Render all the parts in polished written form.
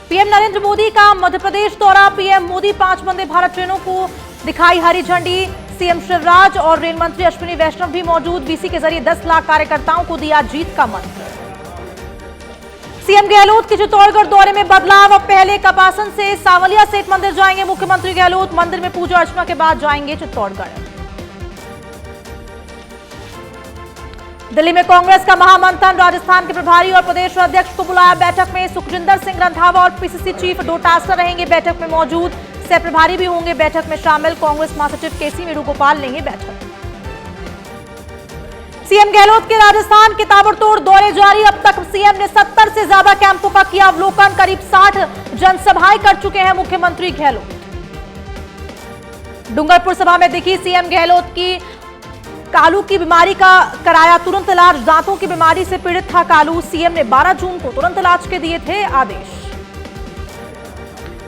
PM Narendra Modi का मध्य प्रदेश दौरा। PM Modi 5 Vande Bharat ट्रेनों को दिखाई हरी झंडी। सीएम शिवराज और रेल मंत्री अश्विनी वैष्णव भी मौजूद। वीसी के जरिए 10 लाख कार्यकर्ताओं को दिया जीत का मंत्र। सीएम गहलोत के चित्तौड़गढ़ दौरे में बदलाव। अब पहले कपासन से सांवलिया सेठ मंदिर जाएंगे मुख्यमंत्री गहलोत। मंदिर में पूजा अर्चना के बाद जाएंगे चित्तौड़गढ़। दिल्ली में कांग्रेस का महामंथन। राजस्थान के प्रभारी और प्रदेश अध्यक्ष को बुलाया बैठक में। सुखजिंदर सिंह रंधावा और पीसीसी चीफ डोटासरा रहेंगे बैठक में मौजूद। सह प्रभारी भी होंगे बैठक में शामिल। कांग्रेस महासचिव केसी वेणुगोपाल लेंगे बैठक। सीएम गहलोत के राजस्थान के ताबड़तोड़ दौरे जारी। अब तक सीएम ने 70 से ज्यादा कैंपों का किया अवलोकन। करीब 60 जनसभाएं कर चुके हैं मुख्यमंत्री गहलोत। डूंगरपुर सभा में दिखी सीएम गहलोत की। कालू की बीमारी का कराया तुरंत इलाज। दांतों की बीमारी से पीड़ित था कालू। सीएम ने 12 जून को तुरंत इलाज के दिए थे आदेश।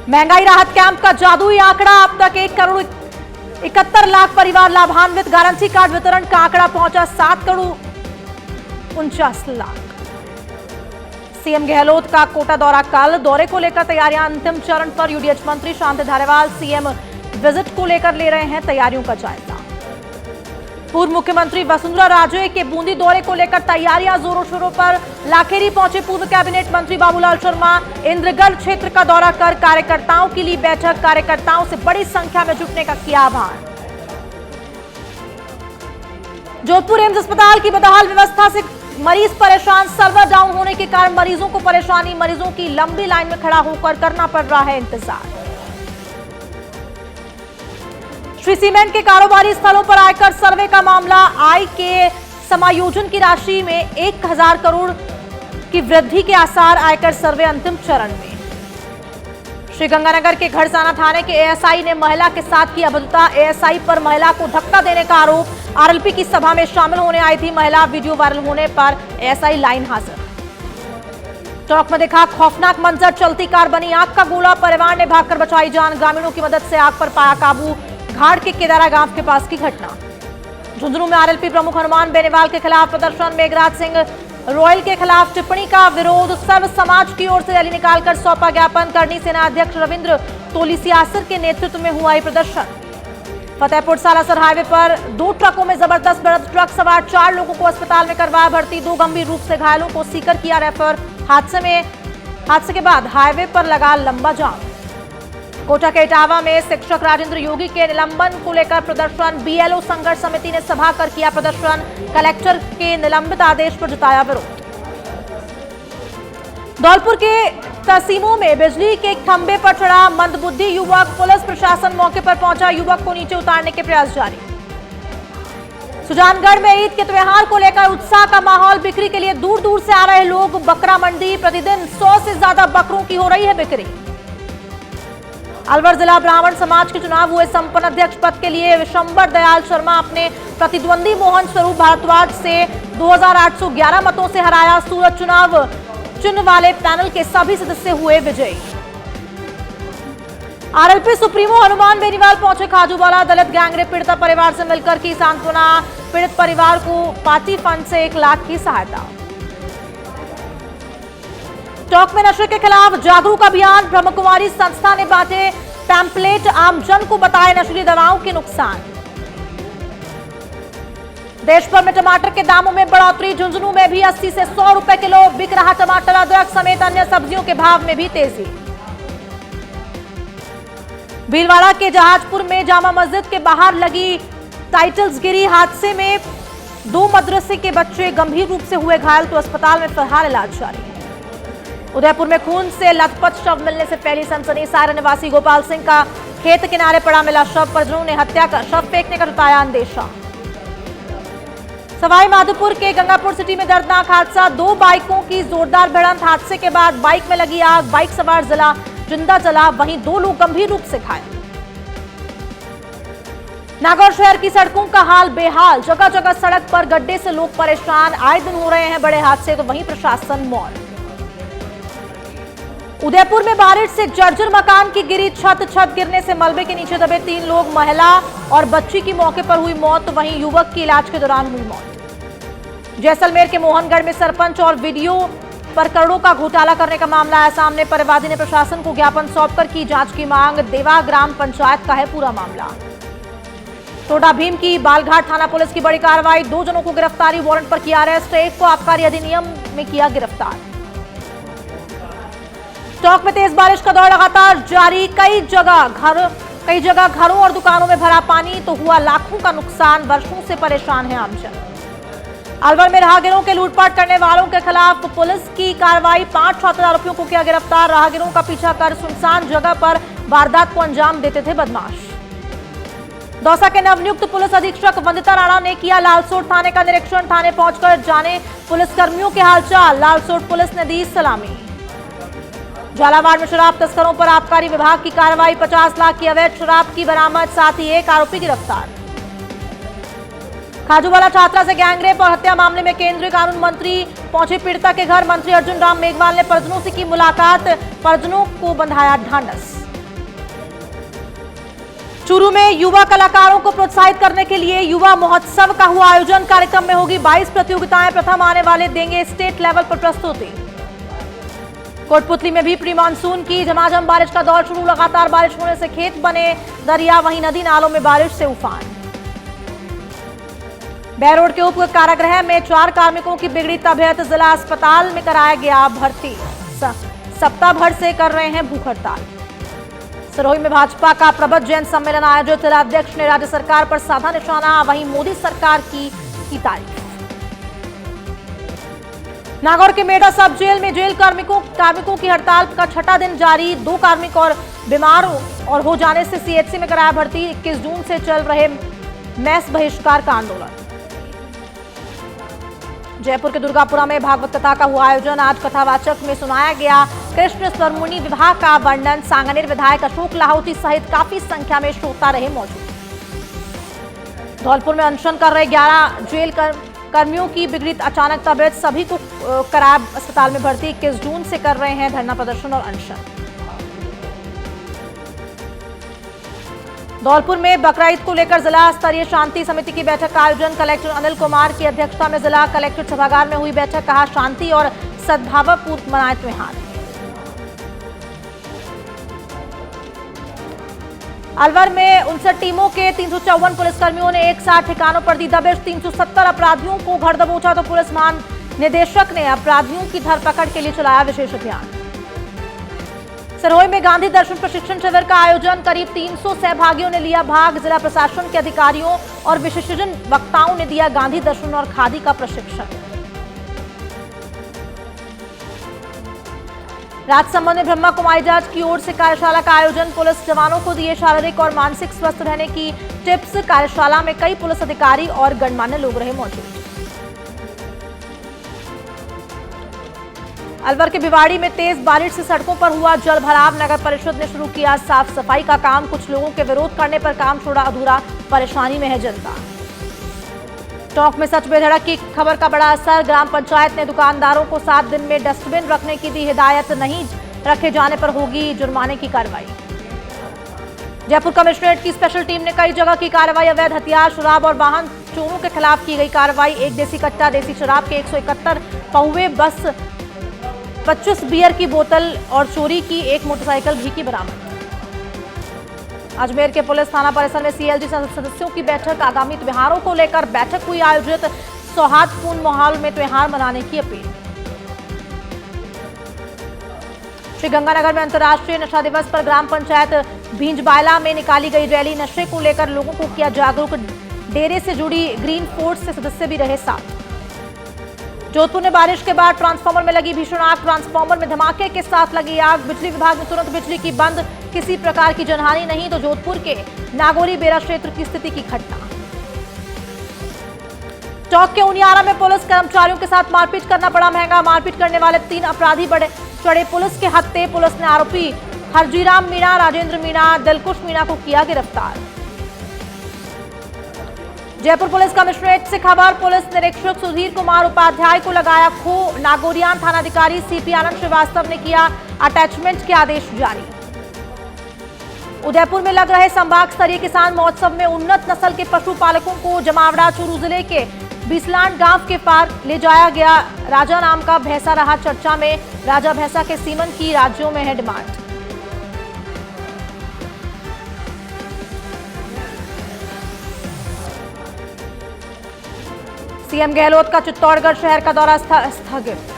महंगाई राहत कैंप का जादुई आंकड़ा। अब तक 1 करोड़ 71 लाख परिवार लाभान्वित। गारंटी कार्ड वितरण का आंकड़ा पहुंचा 7 करोड़ 49 लाख। सीएम गहलोत का कोटा दौरा कल। दौरे को लेकर तैयारियां अंतिम चरण पर। यूडीएच मंत्री शांति धारीवाल सीएम विजिट को लेकर ले रहे हैं तैयारियों का जायजा। पूर्व मुख्यमंत्री वसुंधरा राजे के बूंदी दौरे को लेकर तैयारियां जोरों शोरों पर। लाखेरी पहुंचे पूर्व कैबिनेट मंत्री बाबूलाल शर्मा। इंद्रगढ़ क्षेत्र का दौरा कर कार्यकर्ताओं की ली बैठक। कार्यकर्ताओं से बड़ी संख्या में जुटने का किया आह्वान। जोधपुर एम्स अस्पताल की बदहाल व्यवस्था से मरीज परेशान। सर्वर डाउन होने के कारण मरीजों को परेशानी। मरीजों की लंबी लाइन में खड़ा होकर करना पड़ रहा है इंतजार। श्री सीमेंट के कारोबारी स्थलों पर आयकर सर्वे का मामला। आय के समायोजन की राशि में 1000 करोड़ की वृद्धि के आसार। आयकर सर्वे अंतिम चरण में। श्रीगंगानगर के घड़साना थाने के एएसआई ने महिला के साथ की अभद्रता। एएसआई पर महिला को धक्का देने का आरोप। आरएलपी की सभा में शामिल होने आई थी महिला। वीडियो वायरल होने पर एएसआई लाइन हाजिर। चौक में देखा खौफनाक मंजर। चलती कार बनी आग का गोला। परिवार ने भागकर बचाई जान। ग्रामीणों की मदद से आग पर पाया काबू। घाट के केदारा गांव के पास की घटना। झुंझुनू में आरएलपी प्रमुख हनुमान बेनीवाल के खिलाफ प्रदर्शन। मेघराज सिंह रॉयल के खिलाफ टिप्पणी का विरोध। सर्व समाज की ओर से रैली निकालकर सौंपा ज्ञापन। करनी सेना अध्यक्ष रविंद्र तोलिसियासर के नेतृत्व में हुआ प्रदर्शन। फतेहपुर सालासर हाईवे पर 2 ट्रकों में जबरदस्त भिड़ंत। ट्रक सवार 4 लोगों को अस्पताल में करवाया भर्ती। 2 गंभीर रूप से घायलों को सीकर किया रेफर। हादसे के बाद हाईवे पर लगा लंबा जाम। कोटा के इटावा में शिक्षक राजेंद्र योगी के निलंबन को लेकर प्रदर्शन। बीएलओ संघर्ष समिति ने सभा कर किया प्रदर्शन। कलेक्टर के निलंबित आदेश पर जताया विरोध। धौलपुर के तहसीमों में बिजली के खंभे पर चढ़ा मंदबुद्धि युवक। पुलिस प्रशासन मौके पर पहुंचा। युवक को नीचे उतारने के प्रयास जारी। सुजानगढ़ में ईद के त्योहार को लेकर उत्साह का माहौल। बिक्री के लिए दूर दूर से आ रहे लोग। बकरा मंडी। प्रतिदिन 100 से ज्यादा बकरों की हो रही है बिक्री। अलवर जिला ब्राह्मण समाज के चुनाव हुए। संपन्न अध्यक्ष पद के लिए विशंबर दयाल शर्मा अपने प्रतिद्वंदी मोहन स्वरूप भारद्वाज से 2811 मतों से हराया। सूरत चुनाव चिन्ह वाले पैनल के सभी सदस्य हुए विजयी। आरएलपी सुप्रीमो हनुमान बेनीवाल पहुंचे खाजूवाला। दलित गैंगरेप पीड़िता परिवार से मिलकर की सांत्वना। पीड़ित परिवार को पार्टी फंड से 1 लाख की सहायता। टॉक में नशे के खिलाफ जागरूक अभियान। ब्रह्मकुमारी संस्था ने बांटे पैम्पलेट। आमजन को बताए नशीली दवाओं के नुकसान। देश भर में टमाटर के दामों में बढ़ोतरी। झुंझुनू में भी 80 से 100 रुपए किलो बिक रहा टमाटर। अदरक समेत अन्य सब्जियों के भाव में भी तेजी। भीलवाड़ा के जहाजपुर में जामा मस्जिद के बाहर लगी टाइल्स गिरी। हादसे में 2 मदरसे के बच्चे गंभीर रूप से हुए घायल तो अस्पताल में फिलहाल इलाज जारी। उदयपुर में खून से लथपथ शव मिलने से फैली सनसनी। सारण निवासी गोपाल सिंह का खेत किनारे पड़ा मिला शव। परिजनों ने हत्या कर शव फेंकने का जताया अंदेशा। सवाई माधोपुर के गंगापुर सिटी में दर्दनाक हादसा। 2 बाइकों की जोरदार भिड़ंत। हादसे के बाद बाइक में लगी आग। बाइक सवार जिंदा जला। वहीं 2 लोग गंभीर रूप से घायल। नागौर शहर की सड़कों का हाल बेहाल। जगह जगह सड़क पर गड्ढे से लोग परेशान। आए दिन हो रहे हैं बड़े हादसे तो वहीं प्रशासन मौन। उदयपुर में बारिश से जर्जर मकान की गिरी छत गिरने से मलबे के नीचे दबे 3 लोग। महिला और बच्ची की मौके पर हुई मौत तो वहीं युवक की इलाज के दौरान हुई मौत। जैसलमेर के मोहनगढ़ में सरपंच और वीडियो पर करोड़ों का घोटाला करने का मामला आया सामने। परिवादी ने प्रशासन को ज्ञापन सौंपकर की जांच की मांग। देवा ग्राम पंचायत का है पूरा मामला। टोडा भीम की बालघाट थाना पुलिस की बड़ी कार्रवाई। 2 जनों को गिरफ्तारी वारंट पर किया अरेस्ट। एक को आबकारी अधिनियम में किया गिरफ्तार। टोंक में तेज बारिश का दौर लगातार जारी। कई जगह घरों और दुकानों में भरा पानी तो हुआ लाखों का नुकसान। वर्षों से परेशान है आमजन। अलवर में राहगीरों के लूटपाट करने वालों के खिलाफ पुलिस की कार्रवाई। 5 छात्र आरोपियों को किया गिरफ्तार। राहगीरों का पीछा कर सुनसान जगह पर वारदात को अंजाम देते थे बदमाश। दौसा के नवनियुक्त पुलिस अधीक्षक वंदिता राणा ने किया लालसोट थाने का निरीक्षण। थाने पहुंचकर जाने पुलिसकर्मियों के हालचाल। लालसोट पुलिस ने दी सलामी। झालावाड़ में शराब तस्करों पर आबकारी विभाग की कार्रवाई। 50 लाख की अवैध शराब की बरामद। साथ ही एक आरोपी गिरफ्तार। खाजूवाला छात्रा से गैंगरेप और हत्या मामले में केंद्रीय कानून मंत्री पहुंचे पीड़िता के घर। मंत्री अर्जुन राम मेघवाल ने परिजनों से की मुलाकात। परिजनों को बंधाया ढांढस। चूरू में युवा कलाकारों को प्रोत्साहित करने के लिए युवा महोत्सव का हुआ आयोजन। कार्यक्रम में होगी 22 प्रतियोगिताएं। प्रथम आने वाले देंगे स्टेट लेवल पर प्रस्तुति। कोटपुतली में भी प्री मानसून की झमाझम बारिश का दौर शुरू। लगातार बारिश होने से खेत बने दरिया, वहीं नदी नालों में बारिश से उफान। बैरोड के उप कारागृह में 4 कार्मिकों की बिगड़ी तबीयत। जिला अस्पताल में कराया गया भर्ती। सप्ताह भर से कर रहे हैं भूख हड़ताल। सिरोही में भाजपा का प्रबुद्ध जैन सम्मेलन आयोजित। जिलाध्यक्ष ने राज्य सरकार पर साधा निशाना। वहीं मोदी सरकार की तारीफ। नागौर के मेडा सब जेल में जेल कार्मिकों की हड़ताल का 6ठा दिन जारी। 2 कार्मिक और बीमार और हो जाने से सीएचसी में कराया भर्ती। 21 जून से चल रहे मैस बहिष्कार का आंदोलन। जयपुर के दुर्गापुरा में भागवत कथा का हुआ आयोजन। आज कथावाचक में सुनाया गया कृष्ण स्वरमुनि विवाह का वर्णन। सांगनेर विधायक अशोक लाहौटी सहित काफी संख्या में श्रोता रहे मौजूद। धौलपुर में अनशन कर रहे 11 जेल कर्मियों की बिगड़ी अचानक तबीयत। सभी को कराया अस्पताल में भर्ती। 21 जून से कर रहे हैं धरना प्रदर्शन और अनशन। धौलपुर में बकरा ईद को लेकर जिला स्तरीय शांति समिति की बैठक का आयोजन। कलेक्टर अनिल कुमार की अध्यक्षता में जिला कलेक्ट्रेट सभागार में हुई बैठक। कहा शांति और सद्भावपूर्ण मनाए त्योहार। अलवर में 59 टीमों के 354 पुलिसकर्मियों ने एक साथ ठिकानों पर दी दबिश। 370 अपराधियों को घर दबोचा तो पुलिस महानिदेशक ने अपराधियों की धरपकड़ के लिए चलाया विशेष अभियान। सिरोही में गांधी दर्शन प्रशिक्षण शिविर का आयोजन। करीब 300 सहभागियों ने लिया भाग। जिला प्रशासन के अधिकारियों और विशेषज्ञ वक्ताओं ने दिया गांधी दर्शन और खादी का प्रशिक्षण। राजसमंद में ब्रह्मा कुमारी जांच की ओर से कार्यशाला का आयोजन। पुलिस जवानों को दिए शारीरिक और मानसिक स्वस्थ रहने की टिप्स। कार्यशाला में कई पुलिस अधिकारी और गणमान्य लोग रहे मौजूद। अलवर के भिवाड़ी में तेज बारिश से सड़कों पर हुआ जल भराव। नगर परिषद ने शुरू किया साफ सफाई का काम। कुछ लोगों के विरोध करने पर काम छोड़ा अधूरा। परेशानी में है जनता। टोंक में सच बेधड़क की खबर का बड़ा असर। ग्राम पंचायत ने दुकानदारों को 7 दिन में डस्टबिन रखने की दी हिदायत। नहीं रखे जाने पर होगी जुर्माने की कार्रवाई। जयपुर कमिश्नरेट की स्पेशल टीम ने कई जगह की कार्रवाई। अवैध हथियार, शराब और वाहन चोरों के खिलाफ की गई कार्रवाई। 1 देसी कट्टा देसी शराब के 171 पहुए, बस 25 बियर की बोतल और चोरी की 1 मोटरसाइकिल भी की बरामद। अजमेर के पुलिस थाना परिसर में सीएलजी सदस्यों की बैठक। आगामी त्योहारों को लेकर बैठक हुई आयोजित। सौहार्दपूर्ण माहौल में त्योहार मनाने की अपील। श्रीगंगानगर में अंतर्राष्ट्रीय नशा दिवस पर ग्राम पंचायत भींजबायला में निकाली गई रैली। नशे को लेकर लोगों को किया जागरूक। डेरे से जुड़ी ग्रीन फोर्स से सदस्य भी रहे साथ। जोधपुर में बारिश के बाद ट्रांसफार्मर में लगी भीषण आग। ट्रांसफार्मर में धमाके के साथ लगी आग। बिजली विभाग ने तुरंत बिजली की बंद। किसी प्रकार की जनहानि नहीं। तो जोधपुर के नागौरी बेरा क्षेत्र की स्थिति की घटना। टोंक के उनियारा में पुलिस कर्मचारियों के साथ मारपीट करना पड़ा महंगा। मारपीट करने वाले 3 अपराधी चढ़े पुलिस के हत्थे। पुलिस ने आरोपी हरजीराम मीणा, राजेंद्र मीणा, दिलकुश मीणा को किया गिरफ्तार। जयपुर पुलिस कमिश्नरेट से खबर। पुलिस निरीक्षक सुधीर कुमार उपाध्याय को लगाया खो। नागौरियान थानाधिकारी सीपी आनंद श्रीवास्तव ने किया अटैचमेंट के आदेश जारी। उदयपुर में लग रहे संभाग स्तरीय किसान महोत्सव में उन्नत नस्ल के पशुपालकों को जमावड़ा। चूरू जिले के बीसलान गांव के पार ले जाया गया राजा नाम का भैंसा रहा चर्चा में। राजा भैंसा के सीमन की राज्यों में है डिमांड। सीएम गहलोत का चित्तौड़गढ़ शहर का दौरा स्थगित।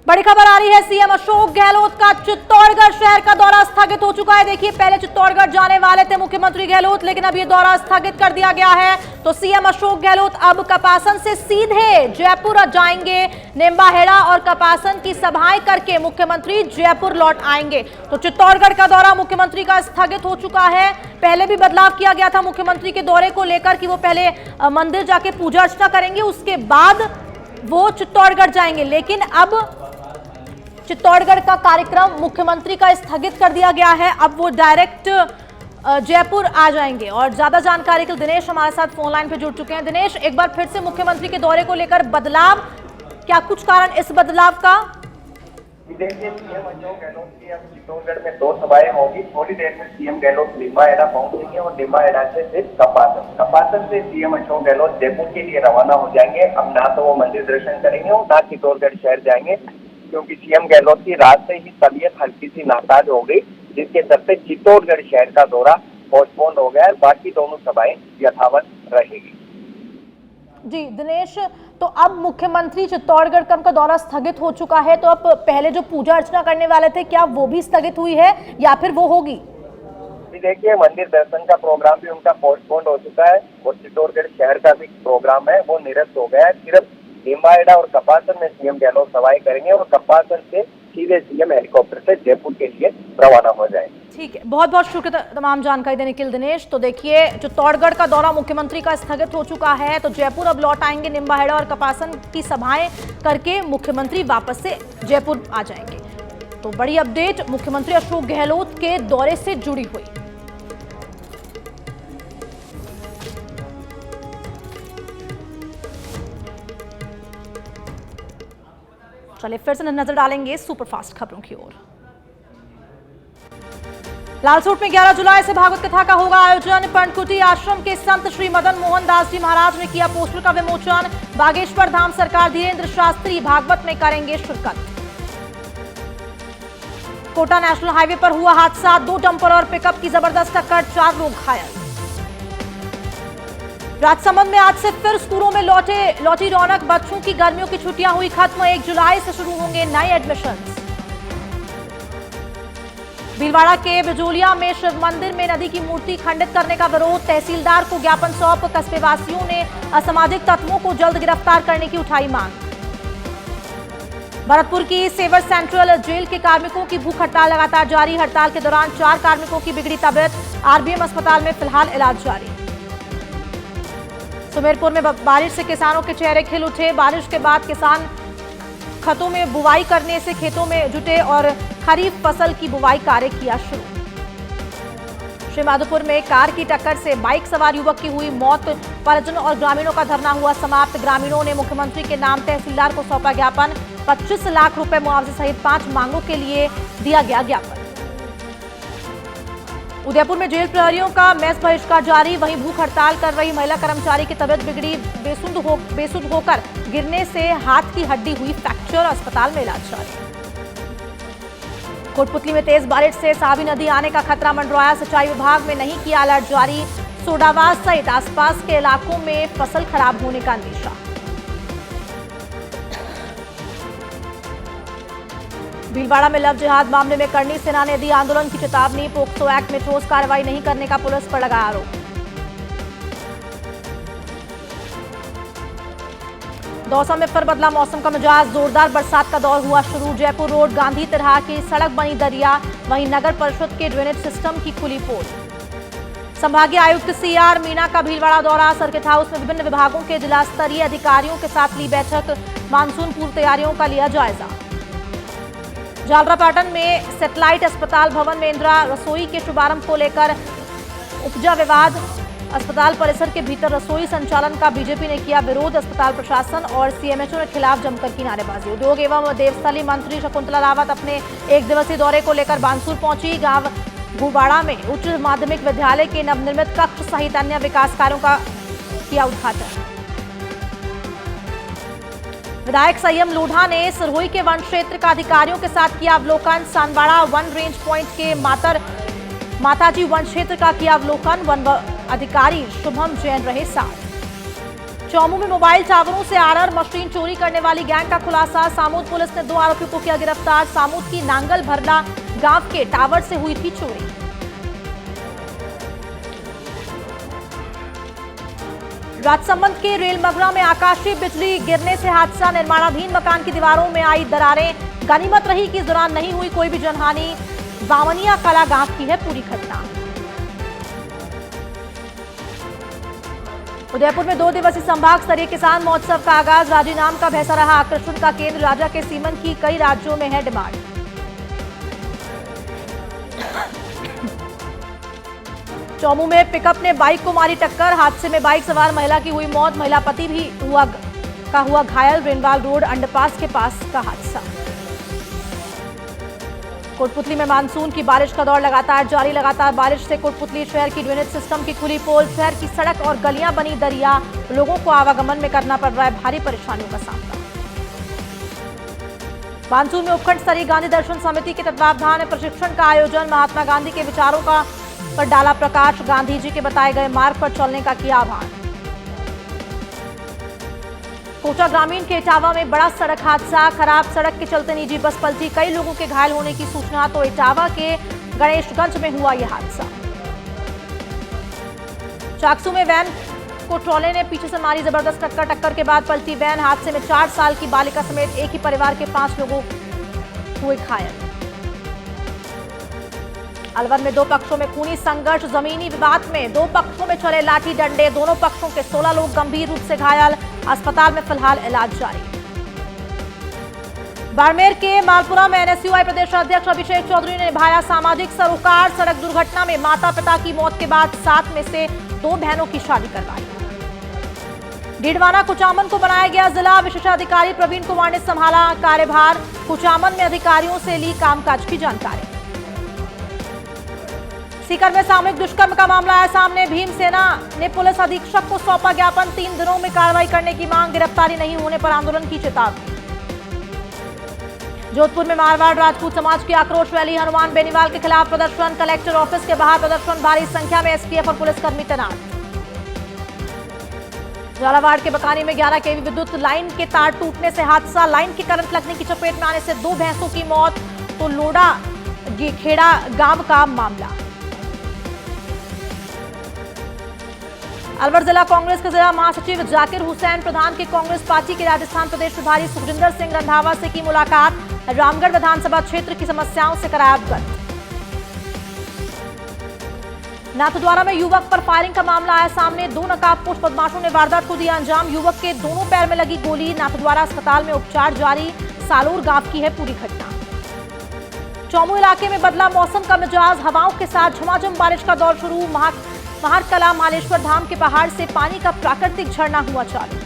बड़ी खबर आ रही है, सीएम अशोक गहलोत का चित्तौड़गढ़ शहर का दौरा स्थगित हो चुका है। देखिए, पहले चित्तौड़गढ़ जाने वाले थे मुख्यमंत्री गहलोत, लेकिन अब ये दौरा स्थगित कर दिया गया है। तो सीएम अशोक गहलोत अब कपासन से सीधे जयपुर जाएंगे। निम्बाहेड़ा और कपासन की सभाएं करके मुख्यमंत्री जयपुर लौट आएंगे। तो चित्तौड़गढ़ का दौरा मुख्यमंत्री का स्थगित हो चुका है। पहले भी बदलाव किया गया था मुख्यमंत्री के दौरे को लेकर कि वो पहले मंदिर जाके पूजा अर्चना करेंगे, उसके बाद वो चित्तौड़गढ़ जाएंगे। लेकिन अब चित्तौड़गढ़ का कार्यक्रम मुख्यमंत्री का स्थगित कर दिया गया है। अब वो डायरेक्ट जयपुर आ जाएंगे। और ज्यादा जानकारी के लिए दिनेश हमारे साथ फोन लाइन पे जुड़ चुके हैं। दिनेश, एक बार फिर से मुख्यमंत्री के दौरे को लेकर बदलाव, क्या कुछ कारण इस बदलाव का? देखिए, सीएम अशोक गहलोत की अब चित्तौड़गढ़ में 2 सभाएं होगी। थोड़ी देर में सीएम गहलोत निम्बाहेड़ा पहुंचेंगे और निम्बाहेड़ा से फिर कपासन से सीएम अशोक गहलोत जयपुर के लिए रवाना हो जाएंगे। अब ना तो वो मंदिर दर्शन करेंगे और ना चित्तौड़गढ़ शहर जाएंगे, क्योंकि सीएम गहलोत की रात से ही तबीयत हल्की सी नासाज हो गई, जिसके चलते चित्तौड़गढ़ शहर का दौरा पोस्टपोन हो गया है। बाकी दोनों सभाएं यथावत रहेगी। जी दिनेश, तो अब मुख्यमंत्री चित्तौड़गढ़ का उनका दौरा स्थगित हो चुका है, तो अब पहले जो पूजा अर्चना करने वाले थे, क्या वो भी स्थगित हुई है या फिर वो होगी? देखिए, मंदिर दर्शन का प्रोग्राम भी उनका पोस्टपोन हो चुका है और चित्तौड़गढ़ शहर का भी प्रोग्राम है वो निरस्त हो गया है। सिर्फ निम्बाहेड़ा और कपासन में सीएम गहलोत सभाएं करेंगे और कपासन से सीधे सीएम हेलीकॉप्टर से जयपुर के लिए रवाना हो जाएंगे। ठीक है, बहुत बहुत शुक्रिया तमाम जानकारी देने के लिए दिनेश। तो देखिए, चित्तौड़गढ़ का दौरा मुख्यमंत्री का स्थगित हो चुका है, तो जयपुर अब लौट आएंगे। निम्बाहेड़ा और कपासन की सभाएं करके मुख्यमंत्री वापस से जयपुर आ जाएंगे। तो बड़ी अपडेट मुख्यमंत्री अशोक गहलोत के दौरे से जुड़ी हुई। चलिए फिर से नजर डालेंगे सुपरफास्ट खबरों की ओर। लालसोट में 11 जुलाई से भागवत कथा का होगा आयोजन। पर्णकुटी आश्रम के संत श्री मदन मोहन दास जी महाराज ने किया पोस्टर का विमोचन। बागेश्वर धाम सरकार धीरेन्द्र शास्त्री भागवत में करेंगे शिरकत। कोटा नेशनल हाईवे पर हुआ हादसा, 2 डंपर और पिकअप की जबरदस्त टक्कर, 4 लोग घायल। राजसमंद में आज से फिर स्कूलों में लौटी रौनक। बच्चों की गर्मियों की छुट्टियां हुई खत्म। 1 जुलाई से शुरू होंगे नए एडमिशंस। भीलवाड़ा के बिजोलिया में शिव मंदिर में नदी की मूर्ति खंडित करने का विरोध। तहसीलदार को ज्ञापन सौंप कस्बे वासियों ने असामाजिक तत्वों को जल्द गिरफ्तार करने की उठाई मांग। भरतपुर की सेवर सेंट्रल जेल के कार्मिकों की भूख हड़ताल लगातार जारी। हड़ताल के दौरान 4 कार्मिकों की बिगड़ी तबीयत। आरबीएम अस्पताल में फिलहाल इलाज जारी। सुमेरपुर में बारिश से किसानों के चेहरे खिल उठे। बारिश के बाद किसान खेतों में बुवाई करने से खेतों में जुटे और खरीफ फसल की बुवाई कार्य किया शुरू। श्रीमाधोपुर में कार की टक्कर से बाइक सवार युवक की हुई मौत। परिजनों और ग्रामीणों का धरना हुआ समाप्त। ग्रामीणों ने मुख्यमंत्री के नाम तहसीलदार को सौंपा ज्ञापन। 25 लाख रुपए मुआवजे सहित 5 मांगों के लिए दिया गया ज्ञापन। उदयपुर में जेल प्रहरियों का मेस बहिष्कार जारी। वहीं भूख हड़ताल कर रही महिला कर्मचारी की तबीयत बिगड़ी। बेसुध होकर गिरने से हाथ की हड्डी हुई फ्रैक्चर, अस्पताल में इलाज जारी। कोटपुतली में तेज बारिश से सावी नदी आने का खतरा मंडराया। सिंचाई विभाग में नहीं किया अलर्ट जारी। सोडावास सहित आसपास के इलाकों में फसल खराब होने का अंदेशा। भीलवाड़ा में लव जिहाद मामले में करनी सेना ने दी आंदोलन की चेतावनी। पोक्सो एक्ट में ठोस कार्रवाई नहीं करने का पुलिस पर लगा आरोप। दौसा में फिर बदला मौसम का मिजाज। जोरदार बरसात का दौर हुआ शुरू। जयपुर रोड गांधी तिराहा की सड़क बनी दरिया। वहीं नगर परिषद के ड्रेनेज सिस्टम की खुली पोल। संभागीय आयुक्त सीआर मीना का भीलवाड़ा दौरा। सर्किट हाउस में विभिन्न विभागों के जिला स्तरीय अधिकारियों के साथ ली बैठक। मानसून पूर्व तैयारियों का लिया जायजा। झालरापाटन में सैटेलाइट अस्पताल भवन में इंदिरा रसोई के शुभारंभ को लेकर उपजा विवाद। अस्पताल परिसर के भीतर रसोई संचालन का बीजेपी ने किया विरोध। अस्पताल प्रशासन और सीएमएचओ के खिलाफ जमकर की नारेबाजी। उद्योग एवं देवस्थली मंत्री शकुंतला रावत अपने 1 दिवसीय दौरे को लेकर बानसूर पहुंची। गांव गुबाड़ा में उच्च माध्यमिक विद्यालय के नवनिर्मित कक्ष सहित अन्य विकास कार्यों का किया उद्घाटन। विधायक संयम लोढ़ा ने सिरहुई के वन क्षेत्र का अधिकारियों के साथ किया अवलोकन। सानवाड़ा वन रेंज पॉइंट के माताजी वन क्षेत्र का किया अवलोकन। वन अधिकारी शुभम जैन रहे साथ। चौमू में मोबाइल टावरों से आरआर मशीन चोरी करने वाली गैंग का खुलासा। सामूद पुलिस ने 2 आरोपियों को किया गिरफ्तार। सामूद की नांगल भरला गांव के टावर से हुई थी चोरी। राजसमंद के रेलमगरा में आकाशीय बिजली गिरने से हादसा। निर्माणाधीन मकान की दीवारों में आई दरारें। गनीमत रही कि इस दौरान नहीं हुई कोई भी जनहानि। बावनिया कला गांव की है पूरी घटना। उदयपुर में 2 दिवसीय संभाग स्तरीय किसान महोत्सव का आगाज। राजी नाम का भैंसा रहा आकर्षण का केंद्र। राजा के सीमन की कई राज्यों में है डिमांड। चौमू में पिकअप ने बाइक को मारी टक्कर। हादसे में बाइक सवार महिला की हुई मौत। महिला पति भी हुआ घायल। रेनवाल रोड अंडरपास के पास का हादसा। कोटपुतली में मानसून की बारिश का दौर लगातार जारी। लगातार बारिश से कोटपुतली शहर की ड्रेनेज सिस्टम की खुली पोल। शहर की सड़क और गलियां बनी दरिया। लोगों को आवागमन में करना पड़ रहा है भारी परेशानियों का सामना। मानसून में उपखंड स्तरीय गांधी दर्शन समिति के तत्वावधान में प्रशिक्षण का आयोजन। महात्मा गांधी के विचारों पर डाला प्रकाश। गांधी जी के बताए गए मार्ग पर चलने का किया आह्वान। कोटा ग्रामीण के इटावा में बड़ा सड़क हादसा। खराब सड़क के चलते निजी बस पलटी। कई लोगों के घायल होने की सूचना। तो इटावा के गणेशगंज में हुआ यह हादसा। चाकसू में वैन को ट्रॉले ने पीछे से मारी जबरदस्त टक्कर। टक्कर के बाद पलटी वैन। हादसे में 4 साल की बालिका समेत एक ही परिवार के 5 लोगों हुए घायल। अलवर में 2 पक्षों में खूनी संघर्ष। जमीनी विवाद में 2 पक्षों में चले लाठी डंडे। दोनों पक्षों के 16 लोग गंभीर रूप से घायल। अस्पताल में फिलहाल इलाज जारी। बाड़मेर के मालपुरा में एनएसयूआई प्रदेश अध्यक्ष अभिषेक चौधरी ने निभाया सामाजिक सरोकार। सड़क दुर्घटना में माता पिता की मौत के बाद 7 में से 2 बहनों की शादी करवाई। डीडवाना कुचामन को बनाया गया जिला। विशेषाधिकारी प्रवीण कुमार ने संभाला कार्यभार। कुचामन में अधिकारियों से ली कामकाज की जानकारी। सीकर में सामूहिक दुष्कर्म का मामला आया सामने। भीमसेना ने पुलिस अधीक्षक को सौंपा ज्ञापन। 3 दिनों में कार्रवाई करने की मांग। गिरफ्तारी नहीं होने पर आंदोलन की चेतावनी। जोधपुर में मारवाड़ राजपूत समाज की आक्रोश रैली। हनुमान बेनीवाल के खिलाफ प्रदर्शन। कलेक्टर ऑफिस के बाहर प्रदर्शन। भारी संख्या में एसटीएफ और पुलिसकर्मी तैनात। झालावाड़ के बकानी में 11 केवी विद्युत लाइन के तार टूटने से हादसा। लाइन के करंट लगने की चपेट में आने से 2 भैंसों की मौत। तो लोड़ा खेड़ा गांव का मामला। अलवर जिला कांग्रेस के जिला महासचिव जाकिर हुसैन प्रधान के कांग्रेस पार्टी के राजस्थान प्रदेश प्रभारी सुखजिंदर सिंह रंधावा से की मुलाकात। रामगढ़ विधानसभा क्षेत्र की समस्याओं से कराया अवगत। नाथद्वारा में युवक पर फायरिंग का मामला आया सामने। 2 नकाबपोश बदमाशों ने वारदात को दिया अंजाम। युवक के दोनों पैर में लगी गोली। नाथद्वारा अस्पताल में उपचार जारी। सालूर गांव की है पूरी घटना। चौमू इलाके में बदला मौसम का मिजाज। हवाओं के साथ झमाझम बारिश का दौर शुरू। महाकला मालेश्वर धाम के पहाड़ से पानी का प्राकृतिक झरना हुआ चालू।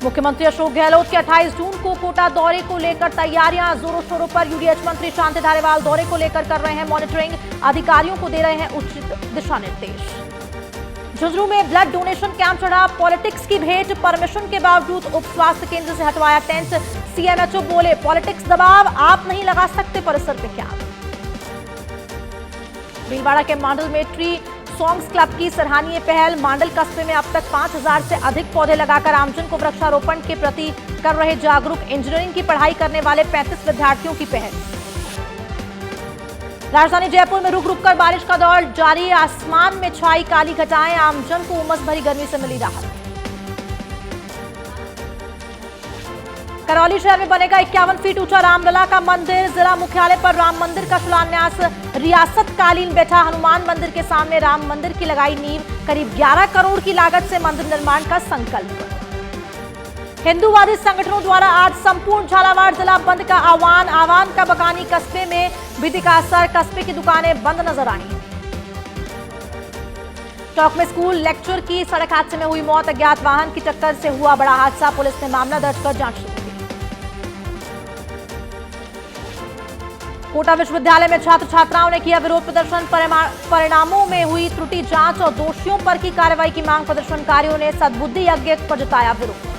मुख्यमंत्री अशोक गहलोत के 28 जून को कोटा दौरे को लेकर तैयारियां जोरों शोरों पर। यूडीएच मंत्री शांति धारीवाल दौरे को लेकर कर रहे हैं मॉनिटरिंग। अधिकारियों को दे रहे हैं उचित दिशा निर्देश। झुंझुनू में ब्लड डोनेशन कैंप चढ़ा। पॉलिटिक्स की भेंट। परमिशन के बावजूद उप स्वास्थ्य केंद्र से हटवाया टेंट। सीएमएचओ बोले पॉलिटिक्स दबाव आप नहीं लगा सकते परिसर पे कैंप। भीलवाड़ा के मांडल में ट्री सॉन्ग्स क्लब की सराहनीय पहल। मांडल कस्बे में अब तक 5000 से अधिक पौधे लगाकर आमजन को वृक्षारोपण के प्रति कर रहे जागरूक। इंजीनियरिंग की पढ़ाई करने वाले 35 विद्यार्थियों की पहल। राजधानी जयपुर में रुक रुक कर बारिश का दौर जारी। आसमान में छाई काली घटाएं। आमजन को उमस भरी गर्मी से मिली राहत। करौली शहर में बनेगा 51 फीट ऊंचा रामलला का मंदिर। जिला मुख्यालय पर राम मंदिर का शिलान्यास। रियासतकालीन बैठा हनुमान मंदिर के सामने राम मंदिर की लगाई नींव। करीब 11 करोड़ की लागत से मंदिर निर्माण का संकल्प। हिंदूवादी संगठनों द्वारा आज संपूर्ण झालावाड़ जिला बंद का आह्वान का बकानी कस्बे में भी दिखा असर। कस्बे की दुकानें बंद नजर आई। टोंक में स्कूल लेक्चर की सड़क हादसे में हुई मौत, अज्ञात वाहन की टक्कर से हुआ बड़ा हादसा, पुलिस ने मामला दर्ज कर जांच शुरू की। कोटा विश्वविद्यालय में छात्र छात्राओं ने किया विरोध प्रदर्शन, परिणामों में हुई त्रुटि जांच और दोषियों पर की कार्रवाई की मांग, प्रदर्शनकारियों ने सद्बुद्धि यज्ञ पर जताया विरोध।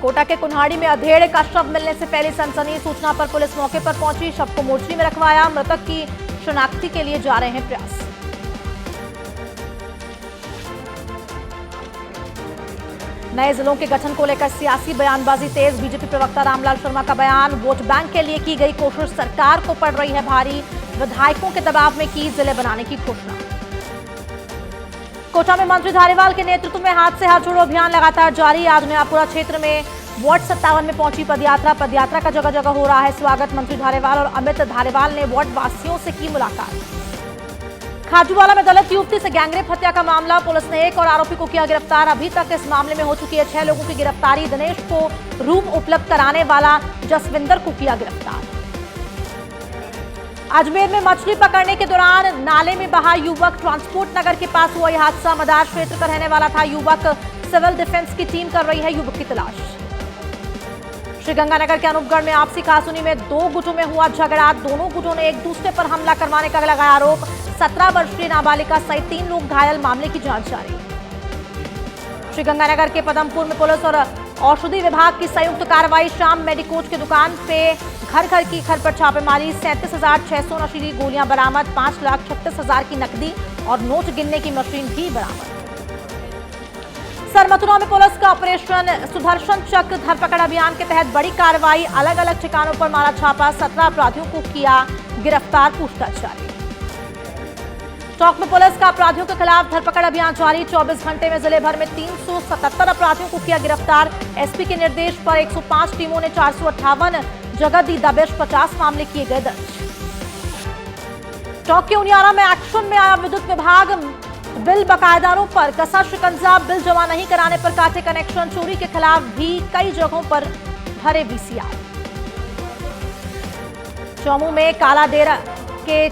कोटा के कुन्हाड़ी में अधेड़ का शव मिलने से पहले सनसनी, सूचना पर पुलिस मौके पर पहुंची, शव को मोर्चरी में रखवाया, मृतक की शनाख्ती के लिए जा रहे हैं प्रयास। नए जिलों के गठन को लेकर सियासी बयानबाजी तेज, बीजेपी प्रवक्ता रामलाल शर्मा का बयान, वोट बैंक के लिए की गई कोशिश सरकार को पड़ रही है भारी, विधायकों के दबाव में की जिले बनाने की घोषणा। कोटा में मंत्री धारीवाल के नेतृत्व में हाथ से हाथ जोड़ो अभियान लगातार जारी, आज नयापुरा क्षेत्र में वार्ड 57 में पहुंची पदयात्रा का जगह जगह हो रहा है स्वागत, मंत्री धारीवाल और अमित धारीवाल ने वार्ड वासियों से की मुलाकात। खाजूवाला में दलित युवती से गैंगरेप हत्या का मामला, पुलिस ने एक और आरोपी को किया गिरफ्तार, अभी तक इस मामले में हो चुकी है 6 लोगों की गिरफ्तारी, दिनेश को रूम उपलब्ध कराने वाला जसविंदर को किया गिरफ्तार। अजमेर में मछली पकड़ने के दौरान नाले में बहा युवक, ट्रांसपोर्ट नगर के पास हुआ यह हादसा, मदार क्षेत्र का रहने वाला था युवक, सिविल डिफेंस की टीम कर रही है युवक की तलाश। श्रीगंगानगर के अनूपगढ़ में आपसी कहासुनी में 2 गुटों में हुआ झगड़ा, दोनों गुटों ने एक दूसरे पर हमला करवाने का लगाया आरोप, 17 वर्षीय नाबालिगा सहित 3 लोग घायल, मामले की जांच जारी। श्रीगंगानगर के पदमपुर में पुलिस और औषधि विभाग की संयुक्त कार्रवाई, शाम मेडिकोज की दुकान पे घर की घर पर छापेमारी, 37,600 नशीली गोलियां बरामद, 5,36,000 की नकदी और नोट गिनने की मशीन भी बरामद। सरमथुरा में पुलिस का ऑपरेशन सुदर्शन चक्र धरपकड़ अभियान के तहत बड़ी कार्रवाई, अलग अलग ठिकानों पर मारा छापा, 17 अपराधियों को किया गिरफ्तार, पूछताछ जारी। टोंक में पुलिस का अपराधियों के खिलाफ धरपकड़ अभियान जारी, 24 घंटे में जिले भर में 377 अपराधियों को किया गिरफ्तार, एसपी के निर्देश पर 105 टीमों ने 458 जगह दी दबिश, 50 मामले किए गए दर्ज। टोंक के उनियारा में एक्शन में आया विद्युत विभाग, बिल बकायेदारों पर कसा शिकंजा, बिल जमा नहीं कराने पर काटे कनेक्शन, चोरी के खिलाफ भी कई जगहों पर भरे वीसीआर। चौमू में कालाडेरा के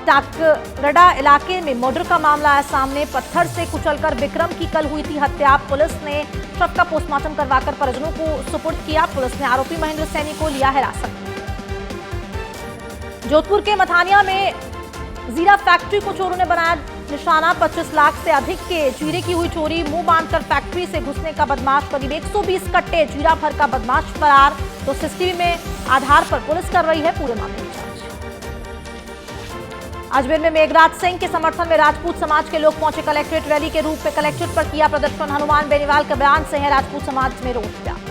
टाकरडा इलाके में मर्डर का मामला आया सामने, पत्थर से कुचलकर विक्रम की कल हुई थी हत्या, पुलिस ने शव का पोस्टमार्टम करवाकर परिजनों को सुपुर्द किया, पुलिस ने आरोपी महेंद्र सैनी को लिया हिरासत में। जोधपुर के मथानिया में जीरा फैक्ट्री को चोरों ने बनाया निशाना, 25 लाख से अधिक के जीरे की हुई चोरी, मुंह बांधकर फैक्ट्री से घुसने का बदमाश, करीब 120 कट्टे जीरा भर का बदमाश फरार, तो सीसीटीवी में आधार पर पुलिस कर रही है पूरे मामले की जांच। अजमेर में मेघराज सिंह के समर्थन में राजपूत समाज के लोग पहुंचे कलेक्ट्रेट, रैली के रूप में कलेक्ट्रेट पर किया प्रदर्शन, हनुमान बेनीवाल के बयान से है राजपूत समाज में रोष व्याप्त।